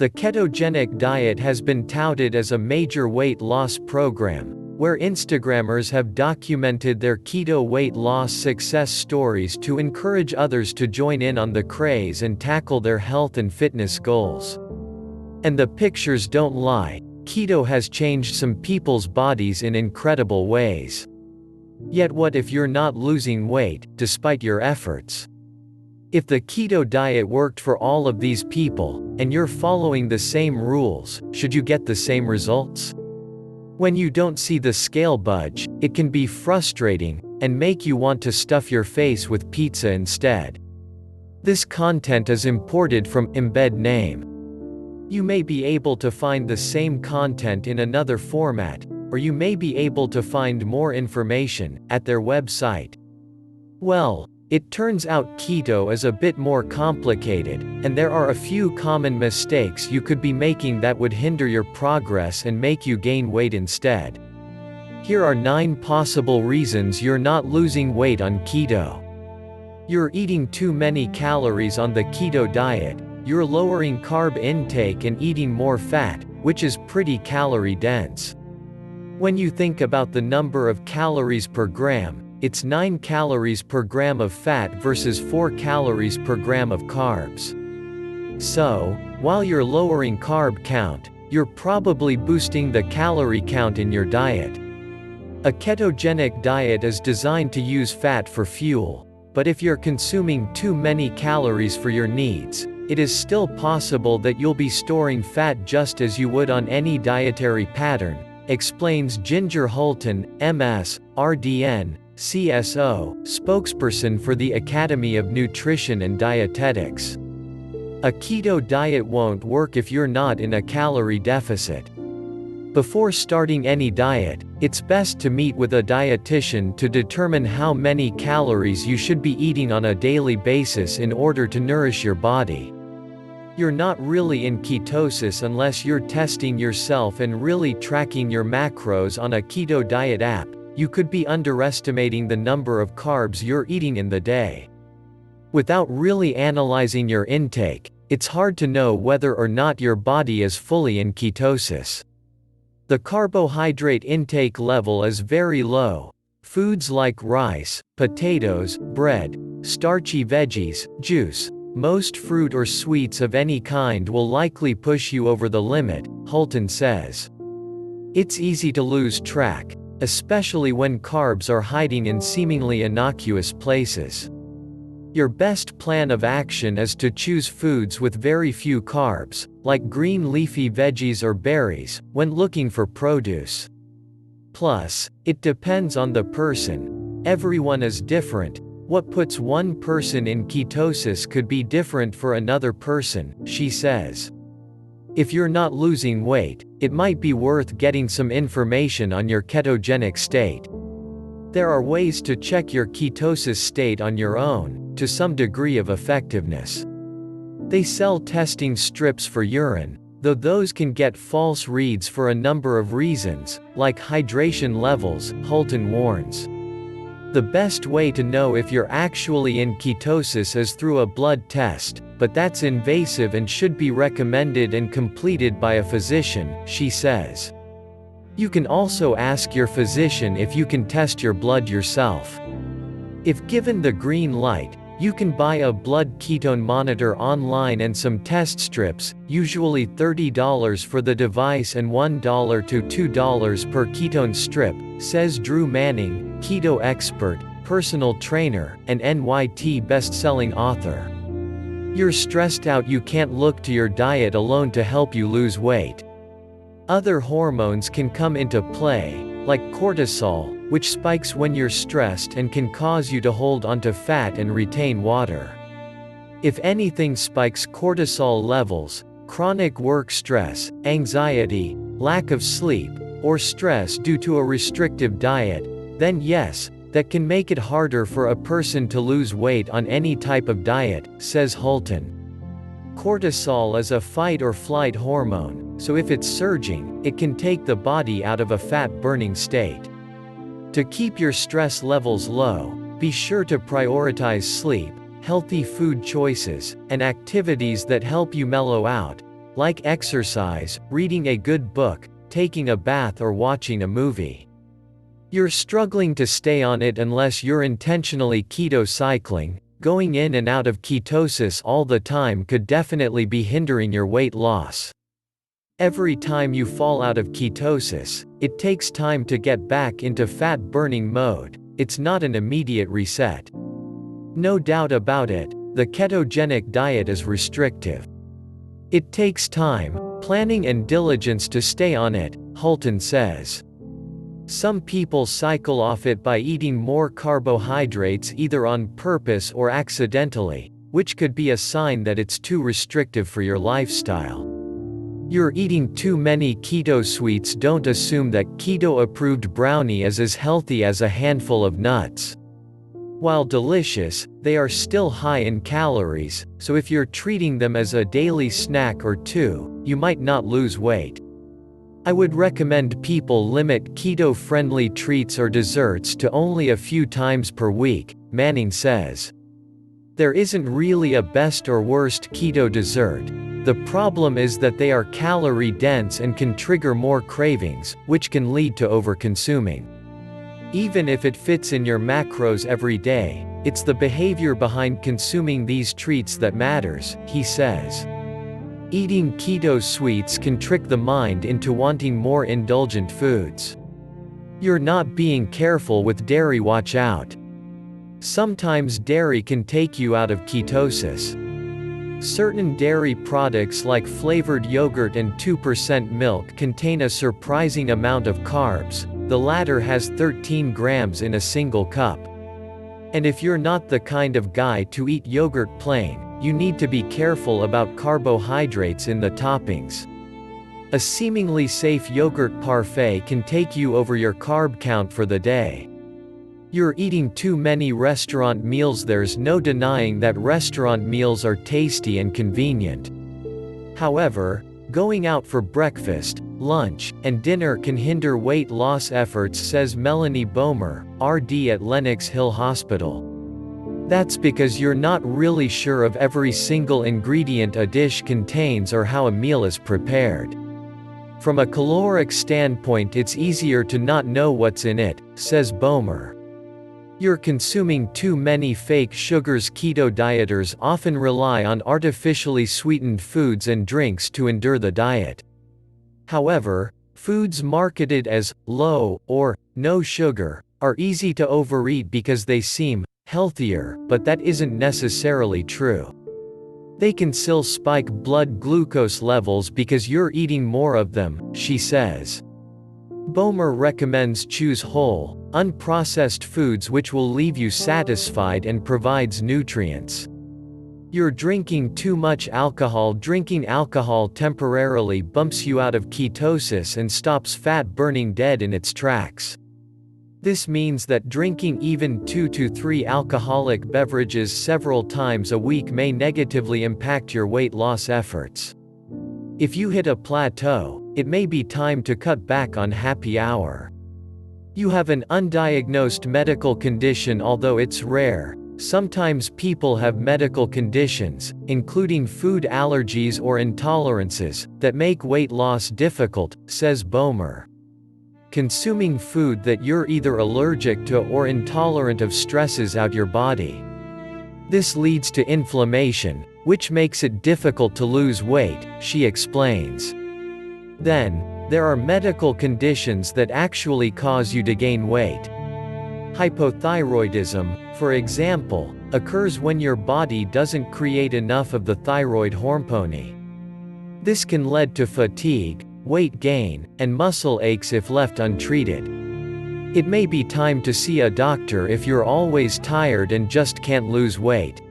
The ketogenic diet has been touted as a major weight loss program, where Instagrammers have documented their keto weight loss success stories to encourage others to join in on the craze and tackle their health and fitness goals. And the pictures don't lie, keto has changed some people's bodies in incredible ways. Yet what if you're not losing weight, despite your efforts? If the keto diet worked for all of these people, and you're following the same rules, should you get the same results? When you don't see the scale budge, it can be frustrating, and make you want to stuff your face with pizza instead. This content is imported from Embed Name. You may be able to find the same content in another format, or you may be able to find more information at their website. Well, it turns out keto is a bit more complicated, and there are a few common mistakes you could be making that would hinder your progress and make you gain weight instead. Here are 9 possible reasons you're not losing weight on keto. You're eating too many calories on the keto diet, you're lowering carb intake and eating more fat, which is pretty calorie dense. When you think about the number of calories per gram, it's 9 calories per gram of fat versus 4 calories per gram of carbs. So, while you're lowering carb count, you're probably boosting the calorie count in your diet. A ketogenic diet is designed to use fat for fuel, but if you're consuming too many calories for your needs, it is still possible that you'll be storing fat just as you would on any dietary pattern, explains Ginger Holton, MS, RDN, CSO, spokesperson for the Academy of Nutrition and Dietetics. A keto diet won't work if you're not in a calorie deficit. Before starting any diet, it's best to meet with a dietitian to determine how many calories you should be eating on a daily basis in order to nourish your body. You're not really in ketosis unless you're testing yourself and really tracking your macros on a keto diet app. You could be underestimating the number of carbs you're eating in the day. Without really analyzing your intake, it's hard to know whether or not your body is fully in ketosis. The carbohydrate intake level is very low. Foods like rice, potatoes, bread, starchy veggies, juice, most fruit or sweets of any kind will likely push you over the limit, Holton says. It's easy to lose track, especially when carbs are hiding in seemingly innocuous places. Your best plan of action is to choose foods with very few carbs, like green leafy veggies or berries, when looking for produce. Plus, it depends on the person. Everyone is different. What puts one person in ketosis could be different for another person, she says. If you're not losing weight, it might be worth getting some information on your ketogenic state. There are ways to check your ketosis state on your own, to some degree of effectiveness. They sell testing strips for urine, though those can get false reads for a number of reasons, like hydration levels, Holton warns. The best way to know if you're actually in ketosis is through a blood test, but that's invasive and should be recommended and completed by a physician, she says. You can also ask your physician if you can test your blood yourself. If given the green light, you can buy a blood ketone monitor online and some test strips, usually $30 for the device and $1 to $2 per ketone strip, says Drew Manning, keto expert, personal trainer, and NYT best-selling author. You're stressed out, you can't look to your diet alone to help you lose weight. Other hormones can come into play, like cortisol, which spikes when you're stressed and can cause you to hold onto fat and retain water. If anything spikes cortisol levels, chronic work stress, anxiety, lack of sleep, or stress due to a restrictive diet, then yes, that can make it harder for a person to lose weight on any type of diet, says Holton. Cortisol is a fight or flight hormone, so if it's surging, it can take the body out of a fat-burning state. To keep your stress levels low, be sure to prioritize sleep, healthy food choices, and activities that help you mellow out, like exercise, reading a good book, taking a bath or watching a movie. You're struggling to stay on it unless you're intentionally keto cycling. Going in and out of ketosis all the time could definitely be hindering your weight loss. Every time you fall out of ketosis, it takes time to get back into fat-burning mode. It's not an immediate reset. No doubt about it, the ketogenic diet is restrictive. It takes time, planning and diligence to stay on it, Hulton says. Some people cycle off it by eating more carbohydrates either on purpose or accidentally, which could be a sign that it's too restrictive for your lifestyle. You're eating too many keto sweets. Don't assume that keto-approved brownie is as healthy as a handful of nuts. While delicious, they are still high in calories, so if you're treating them as a daily snack or two, you might not lose weight. I would recommend people limit keto-friendly treats or desserts to only a few times per week, Manning says. There isn't really a best or worst keto dessert. The problem is that they are calorie-dense and can trigger more cravings, which can lead to overconsuming. Even if it fits in your macros every day, it's the behavior behind consuming these treats that matters, he says. Eating keto sweets can trick the mind into wanting more indulgent foods. You're not being careful with dairy. Watch out. Sometimes dairy can take you out of ketosis. Certain dairy products like flavored yogurt and 2% milk contain a surprising amount of carbs. The latter has 13 grams in a single cup. And if you're not the kind of guy to eat yogurt plain, you need to be careful about carbohydrates in the toppings. A seemingly safe yogurt parfait can take you over your carb count for the day. You're eating too many restaurant meals. There's no denying that restaurant meals are tasty and convenient. However, going out for breakfast, lunch, and dinner can hinder weight loss efforts, says Melanie Boehmer, RD at Lenox Hill Hospital. That's because you're not really sure of every single ingredient a dish contains or how a meal is prepared. From a caloric standpoint, it's easier to not know what's in it, says Boehmer. You're consuming too many fake sugars. Keto dieters often rely on artificially sweetened foods and drinks to endure the diet. However, foods marketed as low or no sugar are easy to overeat because they seem healthier, but that isn't necessarily true. They can still spike blood glucose levels because you're eating more of them, she says. Boehmer recommends choose whole, unprocessed foods which will leave you satisfied and provides nutrients. You're drinking too much alcohol. Drinking alcohol temporarily bumps you out of ketosis and stops fat burning dead in its tracks. This means that drinking even 2 to 3 alcoholic beverages several times a week may negatively impact your weight loss efforts. If you hit a plateau, it may be time to cut back on happy hour. You have an undiagnosed medical condition. Although it's rare, sometimes people have medical conditions, including food allergies or intolerances, that make weight loss difficult, says Boehmer. Consuming food that you're either allergic to or intolerant of stresses out your body. This leads to inflammation, which makes it difficult to lose weight, she explains. Then, there are medical conditions that actually cause you to gain weight. Hypothyroidism, for example, occurs when your body doesn't create enough of the thyroid hormone. This can lead to fatigue, weight gain, and muscle aches if left untreated. It may be time to see a doctor if you're always tired and just can't lose weight.